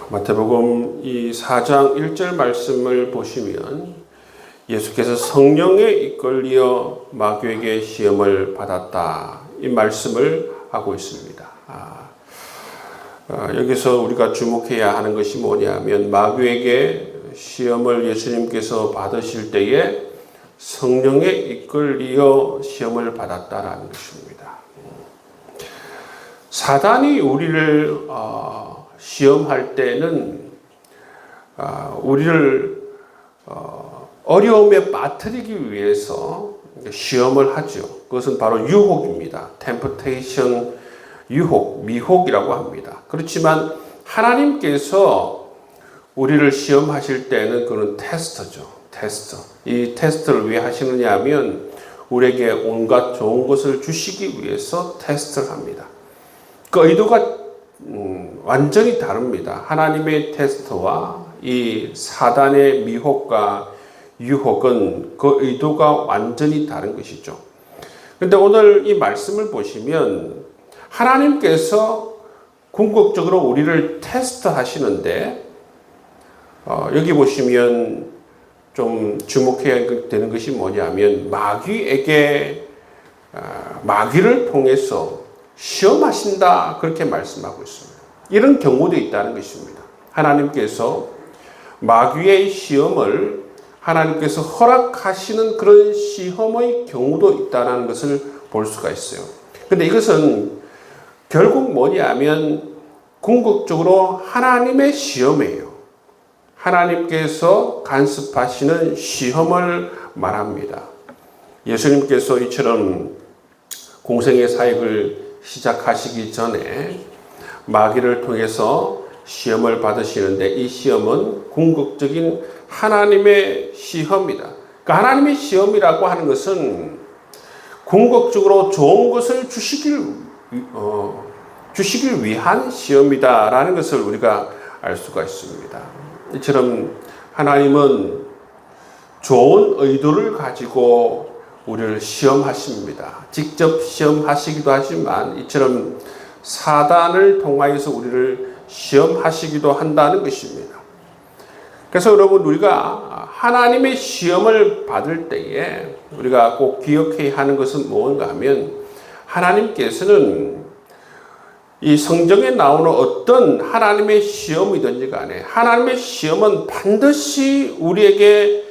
마태복음 이 4장 1절 말씀을 보시면 예수께서 성령에 이끌려 마귀에게 시험을 받았다, 이 말씀을 하고 있습니다. 여기서 우리가 주목해야 하는 것이 뭐냐면 마귀에게 시험을 예수님께서 받으실 때에 성령에 이끌려 시험을 받았다라는 것입니다. 사단이 우리를 시험할 때는 우리를 어려움에 빠뜨리기 위해서 시험을 하죠. 그것은 바로 유혹입니다. temptation, 유혹, 미혹이라고 합니다. 그렇지만 하나님께서 우리를 시험하실 때는 그건 테스트죠. 테스트. 이 테스트를 왜 하시느냐 하면 우리에게 온갖 좋은 것을 주시기 위해서 테스트를 합니다. 그 의도가 완전히 다릅니다. 하나님의 테스트와 이 사단의 미혹과 유혹은 그 의도가 완전히 다른 것이죠. 그런데 오늘 이 말씀을 보시면 하나님께서 궁극적으로 우리를 테스트 하시는데 여기 보시면 좀 주목해야 되는 것이 뭐냐면 마귀를 통해서 시험하신다, 그렇게 말씀하고 있습니다. 이런 경우도 있다는 것입니다. 하나님께서 마귀의 시험을 하나님께서 허락하시는 그런 시험의 경우도 있다는 것을 볼 수가 있어요. 그런데 이것은 결국 뭐냐면 궁극적으로 하나님의 시험이에요. 하나님께서 간섭하시는 시험을 말합니다. 예수님께서 이처럼 공생의 사역을 시작하시기 전에 마귀를 통해서 시험을 받으시는데 이 시험은 궁극적인 하나님의 시험이다. 그러니까 하나님의 시험이라고 하는 것은 궁극적으로 좋은 것을 주시길 위한 시험이다라는 것을 우리가 알 수가 있습니다. 이처럼 하나님은 좋은 의도를 가지고 우리를 시험하십니다. 직접 시험하시기도 하지만 이처럼 사단을 통하여서 우리를 시험하시기도 한다는 것입니다. 그래서 여러분, 우리가 하나님의 시험을 받을 때에 우리가 꼭 기억해야 하는 것은 무엇인가 하면 하나님께서는 이 성경에 나오는 어떤 하나님의 시험이든지 간에 하나님의 시험은 반드시 우리에게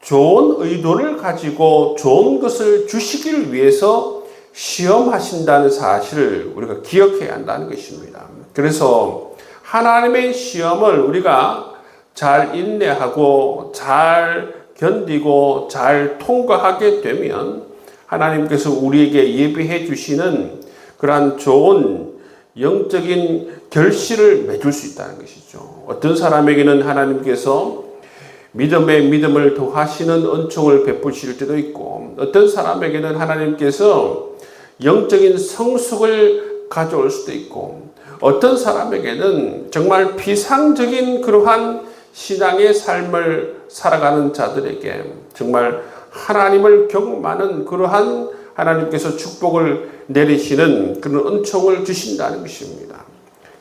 좋은 의도를 가지고 좋은 것을 주시기를 위해서 시험하신다는 사실을 우리가 기억해야 한다는 것입니다. 그래서 하나님의 시험을 우리가 잘 인내하고 잘 견디고 잘 통과하게 되면 하나님께서 우리에게 예비해 주시는 그러한 좋은 영적인 결실을 맺을 수 있다는 것이죠. 어떤 사람에게는 하나님께서 믿음에 믿음을 더하시는 은총을 베푸실 때도 있고, 어떤 사람에게는 하나님께서 영적인 성숙을 가져올 수도 있고, 어떤 사람에게는 정말 비상적인 그러한 신앙의 삶을 살아가는 자들에게 정말 하나님을 경험하는 그러한 하나님께서 축복을 내리시는 그런 은총을 주신다는 것입니다.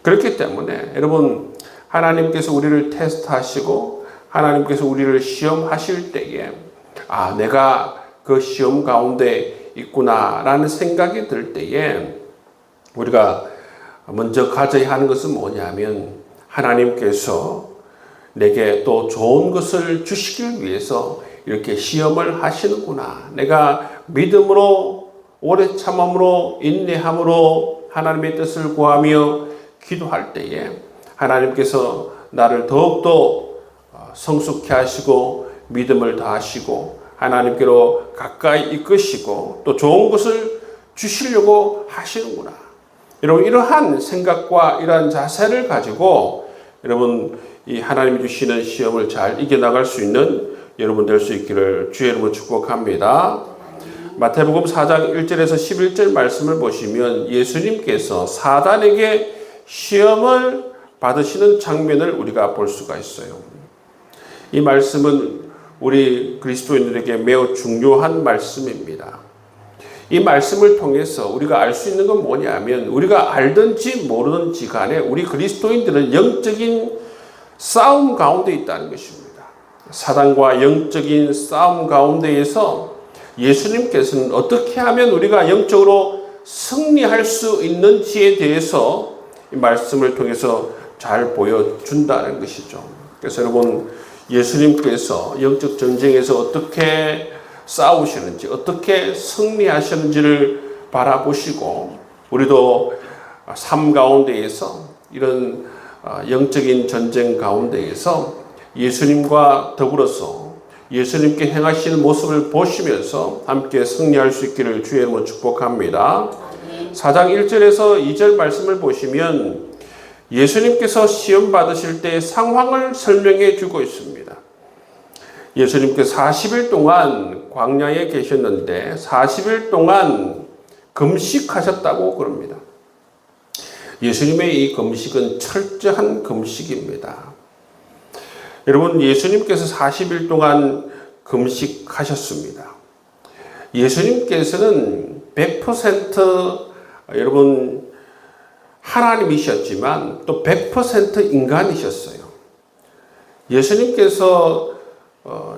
그렇기 때문에 여러분, 하나님께서 우리를 테스트하시고 하나님께서 우리를 시험하실 때에 내가 그 시험 가운데 있구나라는 생각이 들 때에 우리가 먼저 가져야 하는 것은 뭐냐면 하나님께서 내게 또 좋은 것을 주시길 위해서 이렇게 시험을 하시는구나. 내가 믿음으로 오래 참음으로 인내함으로 하나님의 뜻을 구하며 기도할 때에 하나님께서 나를 더욱더 성숙케 하시고 믿음을 더하시고 하나님께로 가까이 이끄시고 또 좋은 것을 주시려고 하시는구나. 여러분, 이러한 생각과 이러한 자세를 가지고 여러분, 이 하나님이 주시는 시험을 잘 이겨나갈 수 있는 여러분 될 수 있기를 주의 이름으로 축복합니다. 마태복음 4장 1절에서 11절 말씀을 보시면 예수님께서 사단에게 시험을 받으시는 장면을 우리가 볼 수가 있어요. 이 말씀은 우리 그리스도인들에게 매우 중요한 말씀입니다. 이 말씀을 통해서 우리가 알 수 있는 건 뭐냐면 우리가 알든지 모르든지 간에 우리 그리스도인들은 영적인 싸움 가운데 있다는 것입니다. 사단과 영적인 싸움 가운데에서 예수님께서는 어떻게 하면 우리가 영적으로 승리할 수 있는지에 대해서 이 말씀을 통해서 잘 보여준다는 것이죠. 그래서 여러분, 예수님께서 영적 전쟁에서 어떻게 싸우시는지, 어떻게 승리하시는지를 바라보시고 우리도 삶 가운데에서 이런 영적인 전쟁 가운데에서 예수님과 더불어서 예수님께 행하시는 모습을 보시면서 함께 승리할 수 있기를 주의 이름으로 축복합니다. 4장 1절에서 2절 말씀을 보시면 예수님께서 시험 받으실 때 상황을 설명해 주고 있습니다. 예수님께서 40일 동안 광야에 계셨는데 40일 동안 금식하셨다고 그럽니다. 예수님의 이 금식은 철저한 금식입니다. 여러분, 예수님께서 40일 동안 금식하셨습니다. 예수님께서는 100% 여러분 하나님이셨지만 또 100% 인간이셨어요. 예수님께서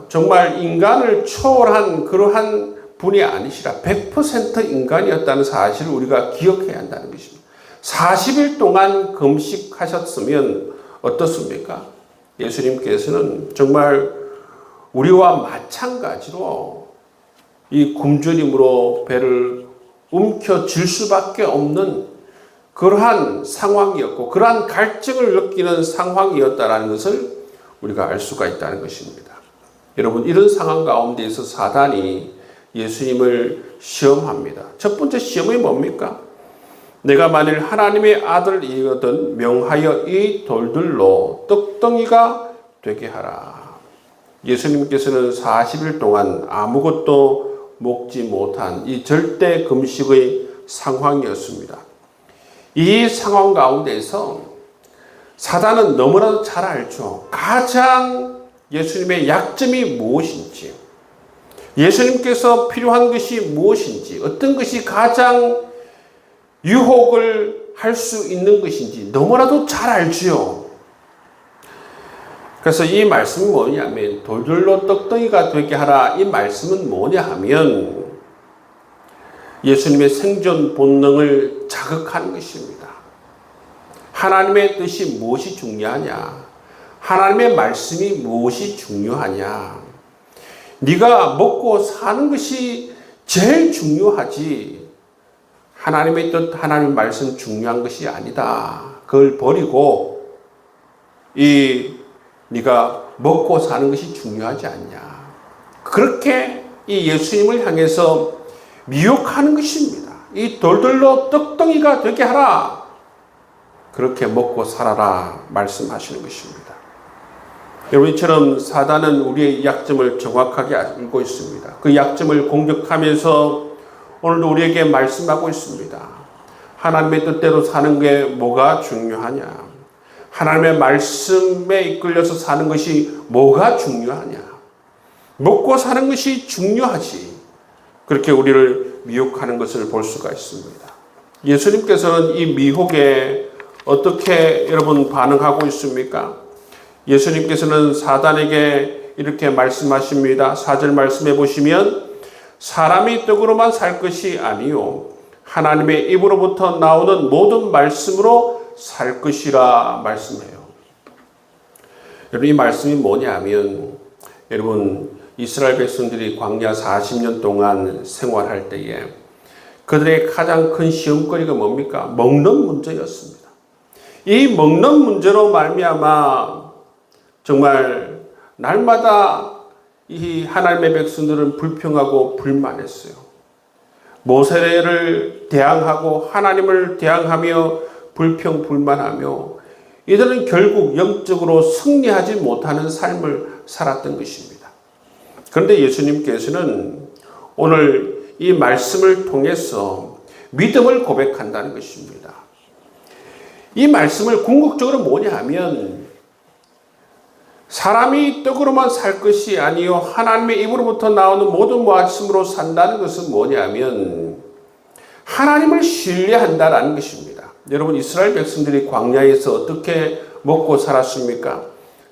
정말 인간을 초월한 그러한 분이 아니시라 100% 인간이었다는 사실을 우리가 기억해야 한다는 것입니다. 40일 동안 금식하셨으면 어떻습니까? 예수님께서는 정말 우리와 마찬가지로 이 굶주림으로 배를 움켜쥘 수밖에 없는 그러한 상황이었고 그러한 갈증을 느끼는 상황이었다는 것을 우리가 알 수가 있다는 것입니다. 여러분, 이런 상황 가운데에서 사단이 예수님을 시험합니다. 첫 번째 시험이 뭡니까? 내가 만일 하나님의 아들이거든 명하여 이 돌들로 떡덩이가 되게 하라. 예수님께서는 40일 동안 아무것도 먹지 못한 이 절대 금식의 상황이었습니다. 이 상황 가운데서 사단은 너무나도 잘 알죠. 가장 예수님의 약점이 무엇인지, 예수님께서 필요한 것이 무엇인지, 어떤 것이 가장 유혹을 할 수 있는 것인지 너무나도 잘 알지요. 그래서 이 말씀은 뭐냐면 돌들로 떡덩이가 되게 하라. 이 말씀은 뭐냐 하면 예수님의 생존 본능을 자극하는 것입니다. 하나님의 뜻이 무엇이 중요하냐? 하나님의 말씀이 무엇이 중요하냐? 네가 먹고 사는 것이 제일 중요하지. 하나님의 뜻, 하나님의 말씀 중요한 것이 아니다. 그걸 버리고 네가 먹고 사는 것이 중요하지 않냐. 그렇게 이 예수님을 향해서 미혹하는 것입니다. 이 돌들로 떡덩이가 되게 하라. 그렇게 먹고 살아라 말씀하시는 것입니다. 여러분처럼 사단은 우리의 약점을 정확하게 알고 있습니다. 그 약점을 공격하면서 오늘도 우리에게 말씀하고 있습니다. 하나님의 뜻대로 사는 게 뭐가 중요하냐? 하나님의 말씀에 이끌려서 사는 것이 뭐가 중요하냐? 먹고 사는 것이 중요하지. 그렇게 우리를 미혹하는 것을 볼 수가 있습니다. 예수님께서는 이 미혹에 어떻게 여러분 반응하고 있습니까? 예수님께서는 사단에게 이렇게 말씀하십니다. 4절 말씀해 보시면 사람이 떡으로만 살 것이 아니요 하나님의 입으로부터 나오는 모든 말씀으로 살 것이라 말씀해요. 여러분, 이 말씀이 뭐냐면 여러분 이스라엘 백성들이 광야 40년 동안 생활할 때에 그들의 가장 큰 시험거리가 뭡니까? 먹는 문제였습니다. 이 먹는 문제로 말미암아 정말 날마다 이 하나님의 백성들은 불평하고 불만했어요. 모세를 대항하고 하나님을 대항하며 불평 불만하며 이들은 결국 영적으로 승리하지 못하는 삶을 살았던 것입니다. 그런데 예수님께서는 오늘 이 말씀을 통해서 믿음을 고백한다는 것입니다. 이 말씀을 궁극적으로 뭐냐 하면 사람이 떡으로만 살 것이 아니요 하나님의 입으로부터 나오는 모든 말씀으로 산다는 것은 뭐냐면 하나님을 신뢰한다라는 것입니다. 여러분, 이스라엘 백성들이 광야에서 어떻게 먹고 살았습니까?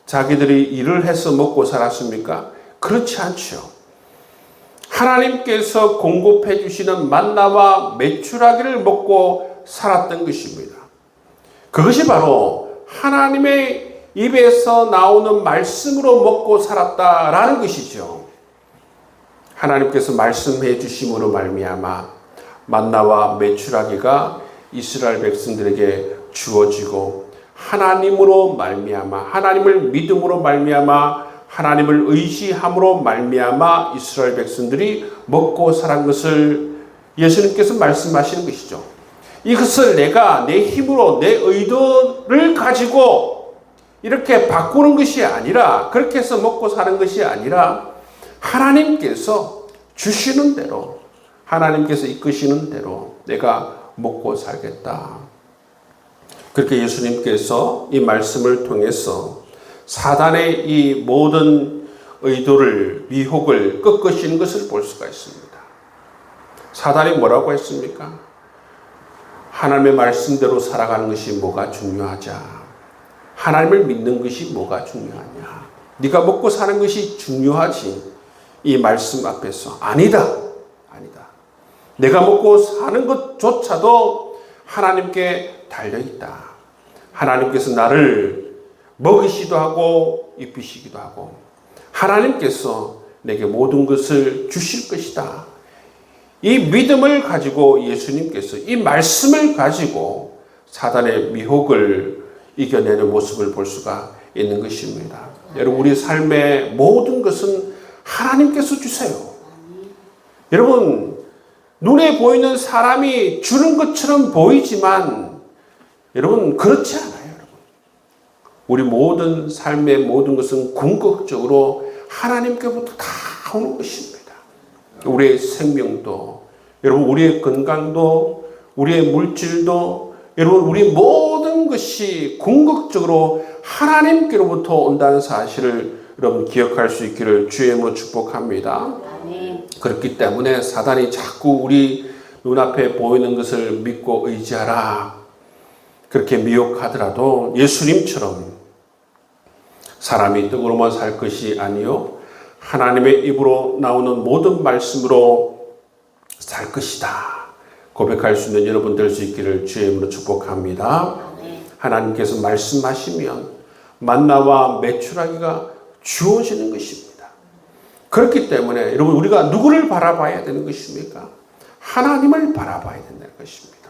자기들이 일을 해서 먹고 살았습니까? 그렇지 않죠. 하나님께서 공급해 주시는 만나와 메추라기를 먹고 살았던 것입니다. 그것이 바로 하나님의 입에서 나오는 말씀으로 먹고 살았다라는 것이죠. 하나님께서 말씀해 주심으로 말미암아 만나와 메추라기가 이스라엘 백성들에게 주어지고 하나님으로 말미암아 하나님을 믿음으로 말미암아 하나님을 의지함으로 말미암아 이스라엘 백성들이 먹고 살은 것을 예수님께서 말씀하시는 것이죠. 이것을 내가 내 힘으로 내 의도를 가지고 이렇게 바꾸는 것이 아니라 그렇게 해서 먹고 사는 것이 아니라 하나님께서 주시는 대로 하나님께서 이끄시는 대로 내가 먹고 살겠다. 그렇게 예수님께서 이 말씀을 통해서 사단의 이 모든 의도를 미혹을 꺾으시는 것을 볼 수가 있습니다. 사단이 뭐라고 했습니까? 하나님의 말씀대로 살아가는 것이 뭐가 중요하자. 하나님을 믿는 것이 뭐가 중요하냐. 네가 먹고 사는 것이 중요하지. 이 말씀 앞에서 아니다. 내가 먹고 사는 것조차도 하나님께 달려있다. 하나님께서 나를 먹이시기도 하고 입히시기도 하고 하나님께서 내게 모든 것을 주실 것이다. 이 믿음을 가지고 예수님께서 이 말씀을 가지고 사단의 미혹을 이겨내는 모습을 볼 수가 있는 것입니다. 여러분, 우리 삶의 모든 것은 하나님께서 주세요. 여러분, 눈에 보이는 사람이 주는 것처럼 보이지만 여러분 그렇지 않아요. 여러분. 우리 모든 삶의 모든 것은 궁극적으로 하나님께부터 다 오는 것입니다. 우리의 생명도 여러분 우리의 건강도 우리의 물질도 여러분 우리 모든 것이 궁극적으로 하나님께로부터 온다는 사실을 여러분 기억할 수 있기를 주의 이름으로 축복합니다. 그렇기 때문에 사단이 자꾸 우리 눈앞에 보이는 것을 믿고 의지하라 그렇게 미혹하더라도 예수님처럼 사람이 떡으로만 살 것이 아니요 하나님의 입으로 나오는 모든 말씀으로 살 것이다 고백할 수 있는 여러분 될 수 있기를 주의 이름으로 축복합니다. 하나님께서 말씀하시면 만나와 메추라기가 주어지는 것입니다. 그렇기 때문에 여러분 우리가 누구를 바라봐야 되는 것입니까? 하나님을 바라봐야 된다는 것입니다.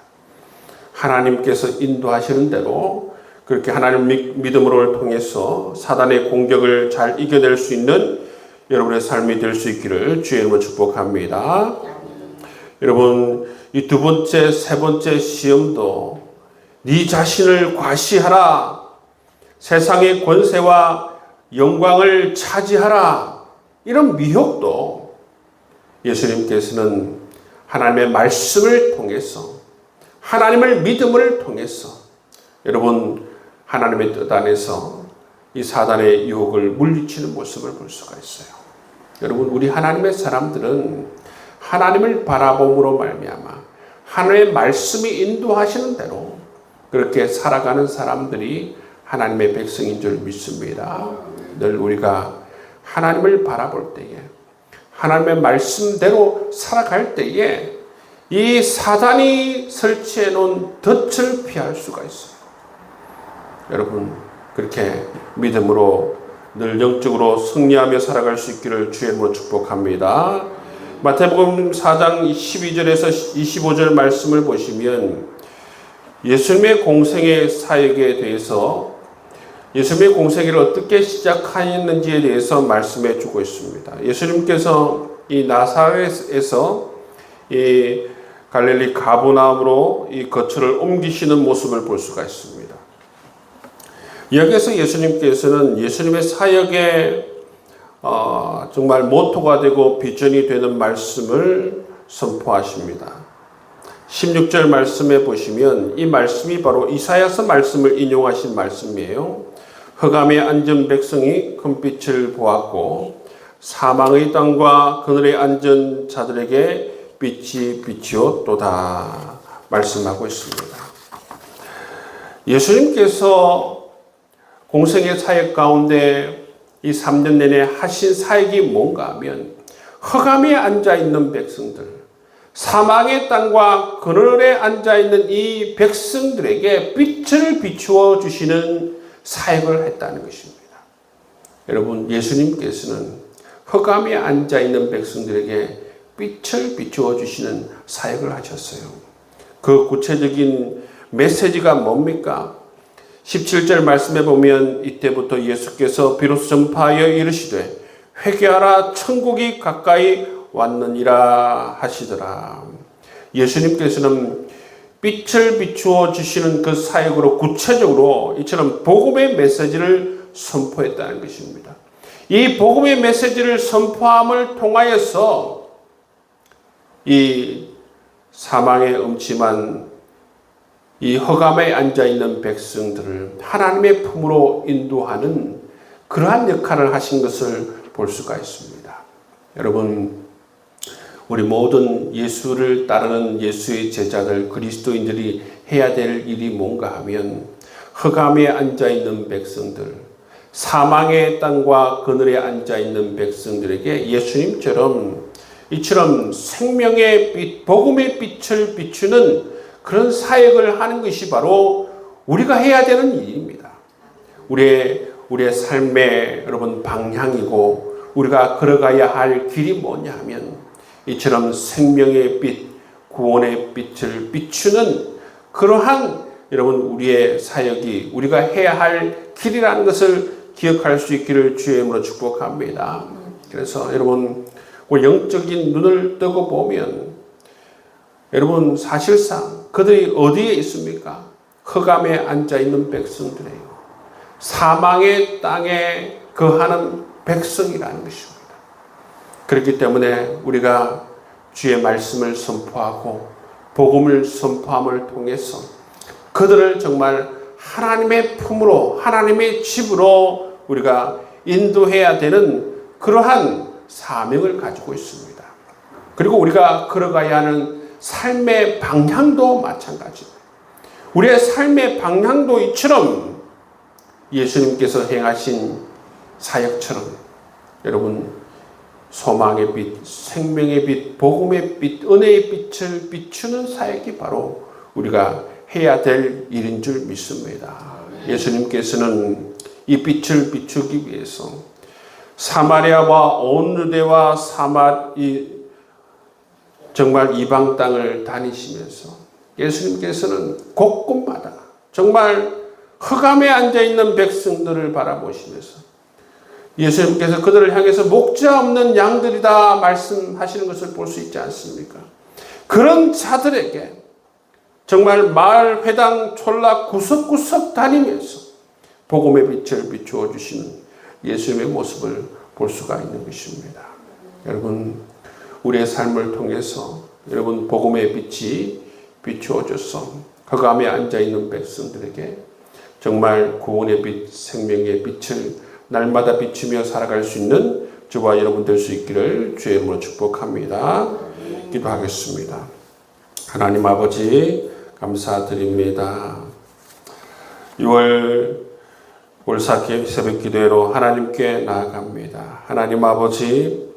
하나님께서 인도하시는 대로 그렇게 하나님 믿음으로 통해서 사단의 공격을 잘 이겨낼 수 있는 여러분의 삶이 될 수 있기를 주의 이름으로 축복합니다. 여러분 이 두 번째, 세 번째 시험도 네 자신을 과시하라. 세상의 권세와 영광을 차지하라. 이런 미혹도 예수님께서는 하나님의 말씀을 통해서 하나님을 믿음을 통해서 여러분 하나님의 뜻 안에서 이 사단의 유혹을 물리치는 모습을 볼 수가 있어요. 여러분 우리 하나님의 사람들은 하나님을 바라봄으로 말미암아 하나님의 말씀이 인도하시는 대로 그렇게 살아가는 사람들이 하나님의 백성인 줄 믿습니다. 늘 우리가 하나님을 바라볼 때에 하나님의 말씀대로 살아갈 때에 이 사단이 설치해 놓은 덫을 피할 수가 있어요. 여러분 그렇게 믿음으로 늘 영적으로 승리하며 살아갈 수 있기를 주의 이름으로 축복합니다. 마태복음 4장 12절에서 25절 말씀을 보시면 예수님의 공생의 사역에 대해서 예수님의 공생애를 어떻게 시작하였는지에 대해서 말씀해 주고 있습니다. 예수님께서 이 나사렛에서 이 갈릴리 가버나움으로 이 거처를 옮기시는 모습을 볼 수가 있습니다. 여기에서 예수님께서는 예수님의 사역의 정말 모토가 되고 비전이 되는 말씀을 선포하십니다. 16절 말씀에 보시면 이 말씀이 바로 이사야서 말씀을 인용하신 말씀이에요. 흑암에 앉은 백성이 큰 빛을 보았고 사망의 땅과 그늘에 앉은 자들에게 빛이 비추었도다 말씀하고 있습니다. 예수님께서 공생의 사역 가운데 이 3년 내내 하신 사역이 뭔가 하면 흑암에 앉아있는 백성들, 사망의 땅과 그늘에 앉아있는 이 백성들에게 빛을 비추어 주시는 사역을 했다는 것입니다. 여러분, 예수님께서는 흑암에 앉아있는 백성들에게 빛을 비추어 주시는 사역을 하셨어요. 그 구체적인 메시지가 뭡니까? 17절 말씀에 보면 이때부터 예수께서 비로소 전파하여 이르시되 회개하라 천국이 가까이 왔느니라 하시더라. 예수님께서는 빛을 비추어 주시는 그 사역으로 구체적으로 이처럼 복음의 메시지를 선포했다는 것입니다. 이 복음의 메시지를 선포함을 통하여서 이 사망의 음침한 이 흑암에 앉아있는 백성들을 하나님의 품으로 인도하는 그러한 역할을 하신 것을 볼 수가 있습니다. 여러분, 우리 모든 예수를 따르는 예수의 제자들, 그리스도인들이 해야 될 일이 뭔가 하면 흑암에 앉아있는 백성들, 사망의 땅과 그늘에 앉아있는 백성들에게 예수님처럼 이처럼 생명의 빛, 복음의 빛을 비추는 그런 사역을 하는 것이 바로 우리가 해야 되는 일입니다. 우리의 삶의 여러분 방향이고 우리가 걸어가야 할 길이 뭐냐 하면 이처럼 생명의 빛, 구원의 빛을 비추는 그러한 여러분 우리의 사역이 우리가 해야 할 길이라는 것을 기억할 수 있기를 주의 이름으로 축복합니다. 그래서 여러분 영적인 눈을 뜨고 보면 여러분 사실상 그들이 어디에 있습니까? 흑암에 앉아있는 백성들이에요. 사망의 땅에 거하는 백성이라는 것입니다. 그렇기 때문에 우리가 주의 말씀을 선포하고 복음을 선포함을 통해서 그들을 정말 하나님의 품으로 하나님의 집으로 우리가 인도해야 되는 그러한 사명을 가지고 있습니다. 그리고 우리가 걸어가야 하는 삶의 방향도 마찬가지입니다. 우리의 삶의 방향도 이처럼 예수님께서 행하신 사역처럼 여러분 소망의 빛, 생명의 빛, 복음의 빛, 은혜의 빛을 비추는 사역이 바로 우리가 해야 될 일인 줄 믿습니다. 예수님께서는 이 빛을 비추기 위해서 사마리아와 온 유대와 정말 이방 땅을 다니시면서 예수님께서는 곳곳마다 정말 흑암에 앉아있는 백성들을 바라보시면서 예수님께서 그들을 향해서 목자 없는 양들이다 말씀하시는 것을 볼 수 있지 않습니까? 그런 자들에게 정말 마을, 회당, 촌락 구석구석 다니면서 복음의 빛을 비추어 주시는 예수님의 모습을 볼 수가 있는 것입니다. 여러분, 우리의 삶을 통해서 여러분 복음의 빛이 비추어져서 흑암에 앉아있는 백성들에게 정말 구원의 빛, 생명의 빛을 날마다 비추며 살아갈 수 있는 저와 여러분 될 수 있기를 주의 이름으로 축복합니다. 기도하겠습니다. 하나님 아버지 감사드립니다. 6월 월사 새벽 기도회로 하나님께 나아갑니다. 하나님 아버지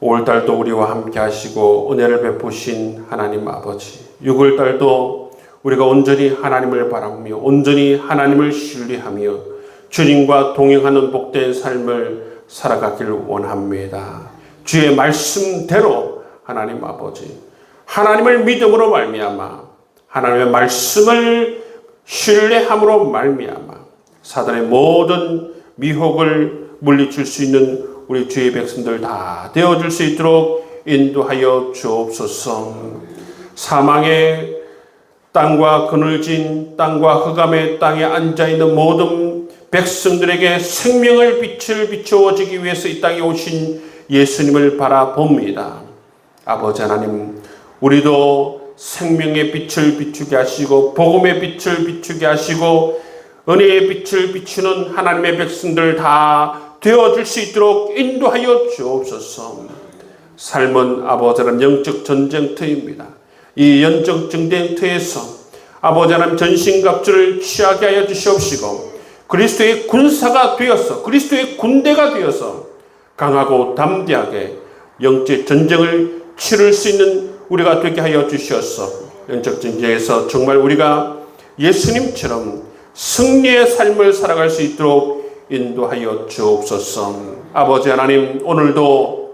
5월달도 우리와 함께 하시고 은혜를 베푸신 하나님 아버지 6월달도 우리가 온전히 하나님을 바라보며 온전히 하나님을 신뢰하며 주님과 동행하는 복된 삶을 살아가길 원합니다. 주의 말씀대로 하나님 아버지 하나님을 믿음으로 말미암아 하나님의 말씀을 신뢰함으로 말미암아 사단의 모든 미혹을 물리칠 수 있는 우리 주의 백성들 다 되어줄 수 있도록 인도하여 주옵소서. 사망의 땅과 그늘진 땅과 흑암의 땅에 앉아있는 모든 백성들에게 생명의 빛을 비추어지기 위해서 이 땅에 오신 예수님을 바라봅니다. 아버지 하나님, 우리도 생명의 빛을 비추게 하시고 복음의 빛을 비추게 하시고 은혜의 빛을 비추는 하나님의 백성들 다 되어줄 수 있도록 인도하여 주옵소서. 삶은 아버지 하나님 영적 전쟁터입니다. 이 영적 전쟁터에서 아버지 하나님 전신갑주를 취하게 하여 주시옵시고 그리스도의 군사가 되어서 그리스도의 군대가 되어서 강하고 담대하게 영적 전쟁을 치를 수 있는 우리가 되게 하여 주시옵소서. 영적 전쟁에서 정말 우리가 예수님처럼 승리의 삶을 살아갈 수 있도록 인도하여 주옵소서. 아버지 하나님, 오늘도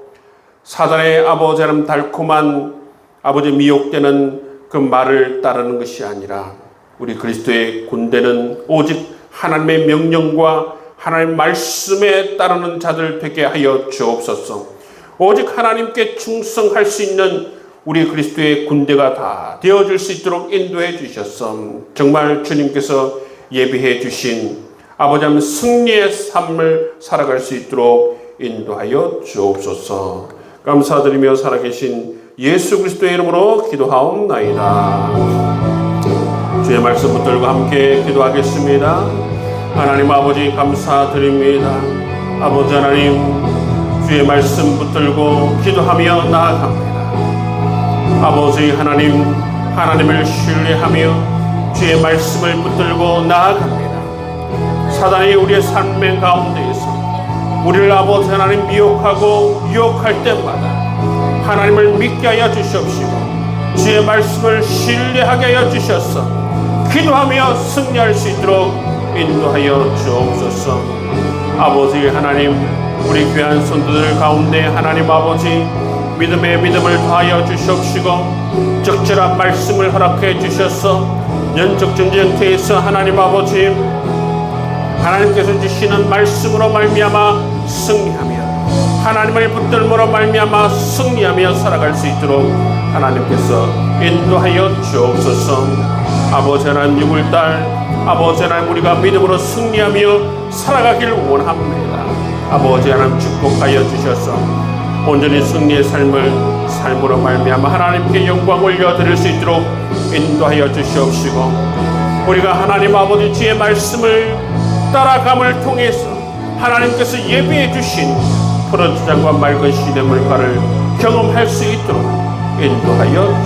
사단의 아버지 하나님 달콤한 아버지 미혹되는 그 말을 따르는 것이 아니라 우리 그리스도의 군대는 오직 하나님의 명령과 하나님의 말씀에 따르는 자들 되게 하여 주옵소서. 오직 하나님께 충성할 수 있는 우리 그리스도의 군대가 다 되어줄 수 있도록 인도해 주셨소. 정말 주님께서 예비해 주신 아버지 하나님 승리의 삶을 살아갈 수 있도록 인도하여 주옵소서. 감사드리며 살아계신 예수 그리스도의 이름으로 기도하옵나이다. 주의 말씀 붙들고 함께 기도하겠습니다. 하나님 아버지 감사드립니다. 아버지 하나님, 주의 말씀 붙들고 기도하며 나아갑니다. 아버지 하나님, 하나님을 신뢰하며 주의 말씀을 붙들고 나아갑니다. 사단이 우리의 삶의 가운데에서 우리를 아버지 하나님 미혹하고 유혹할 때마다 하나님을 믿게 하여 주시옵시고 주의 말씀을 신뢰하게 하여 주셔서 기도하며 승리할 수 있도록 인도하여 주옵소서. 아버지 하나님, 우리 귀한 성도들 가운데 하나님 아버지 믿음의 믿음을 더하여 주시옵시고 적절한 말씀을 허락해 주셔서 영적 전쟁터에서 하나님 아버지 하나님께서 주시는 말씀으로 말미암아 승리하며 하나님을 붙들므로 말미암아 승리하며 살아갈 수 있도록 하나님께서 인도하여 주옵소서. 아버지 하나님, 6월달 아버지 하나님 우리가 믿음으로 승리하며 살아가길 원합니다. 아버지 하나님 축복하여 주셔서 온전히 승리의 삶으로 말미암아 하나님께 영광 올려드릴 수 있도록 인도하여 주시옵시고 우리가 하나님 아버지 주의 말씀을 따라감을 통해서 하나님께서 예비해 주신 푸른 초장과 맑은 시냇물가를 경험할 수 있도록 인도하여